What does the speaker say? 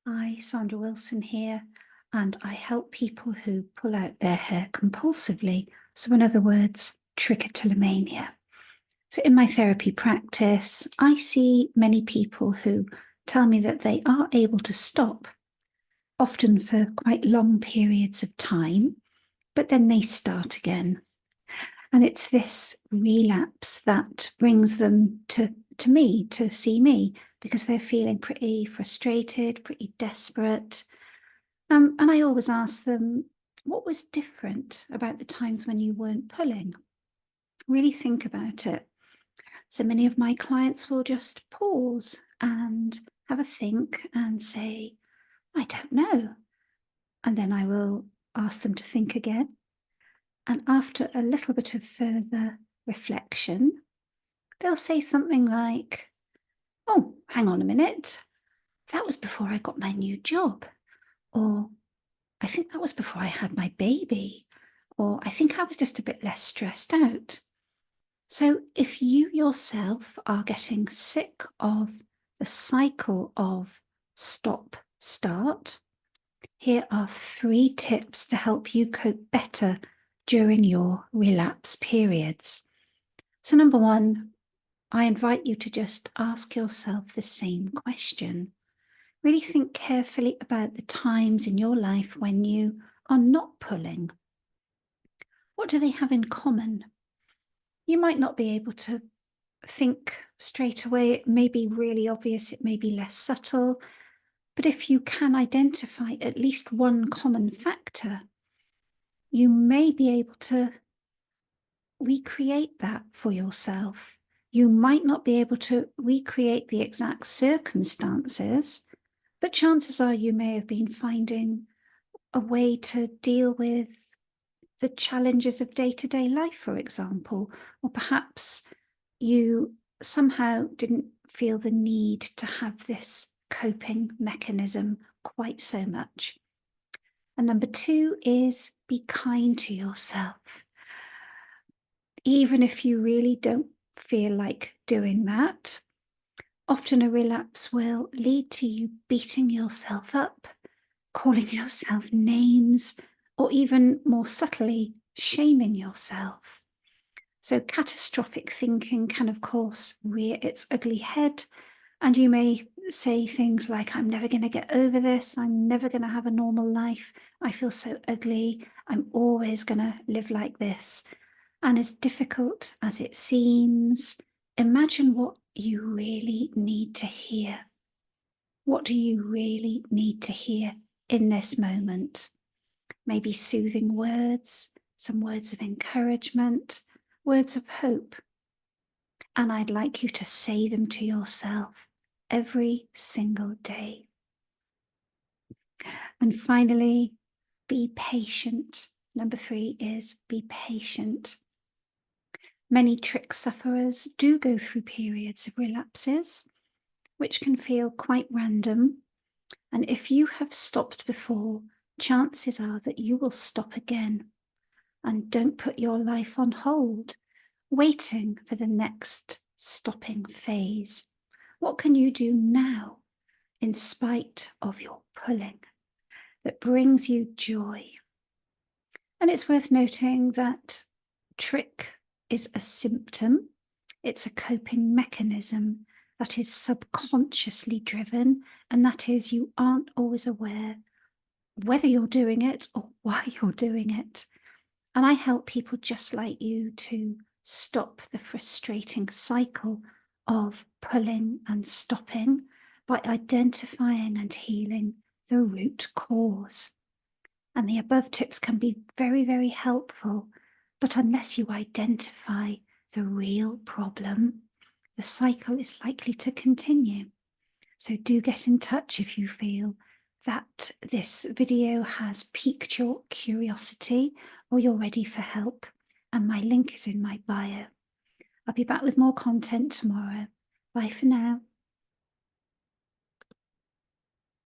Hi, Sandra Wilson here, and I help people who pull out their hair compulsively. So, in other words, trichotillomania. So, in my therapy practice, I see many people who tell me that they are able to stop, often for quite long periods of time, but then they start again. And it's this relapse that brings them to me, to see me, because they're feeling pretty frustrated, pretty desperate. And I always ask them, what was different about the times when you weren't pulling? Really think about it. So many of my clients will just pause and have a think and say, I don't know. And then I will ask them to think again. And after a little bit of further reflection, they'll say something like, oh, hang on a minute. That was before I got my new job. Or I think that was before I had my baby. Or I think I was just a bit less stressed out. So if you yourself are getting sick of the cycle of stop, start, here are 3 tips to help you cope better during your relapse periods. So, number 1, I invite you to just ask yourself the same question. Really think carefully about the times in your life when you are not pulling. What do they have in common? You might not be able to think straight away. It may be really obvious, it may be less subtle. But if you can identify at least one common factor, you may be able to recreate that for yourself. You might not be able to recreate the exact circumstances, but chances are you may have been finding a way to deal with the challenges of day-to-day life, for example, or perhaps you somehow didn't feel the need to have this coping mechanism quite so much. And number 2 is be kind to yourself. Even if you really don't feel like doing that, often a relapse will lead to you beating yourself up, calling yourself names, or even more subtly, shaming yourself. So, catastrophic thinking can, of course, rear its ugly head, and you may say things like, I'm never going to get over this, I'm never going to have a normal life, I feel so ugly, I'm always going to live like this. And as difficult as it seems, imagine what you really need to hear. What do you really need to hear in this moment? Maybe soothing words, some words of encouragement, words of hope. And I'd like you to say them to yourself every single day. And finally, be patient. Number 3 is be patient. Many trick sufferers do go through periods of relapses, which can feel quite random. And if you have stopped before, chances are that you will stop again. And don't put your life on hold, waiting for the next stopping phase. What can you do now, in spite of your pulling, that brings you joy? And it's worth noting that trick is a symptom, it's a coping mechanism that is subconsciously driven, and that is, you aren't always aware whether you're doing it or why you're doing it. And I help people just like you to stop the frustrating cycle of pulling and stopping by identifying and healing the root cause. And the above tips can be very, very helpful, but unless you identify the real problem, the cycle is likely to continue. So do get in touch if you feel that this video has piqued your curiosity or you're ready for help. And my link is in my bio. I'll be back with more content tomorrow. Bye for now.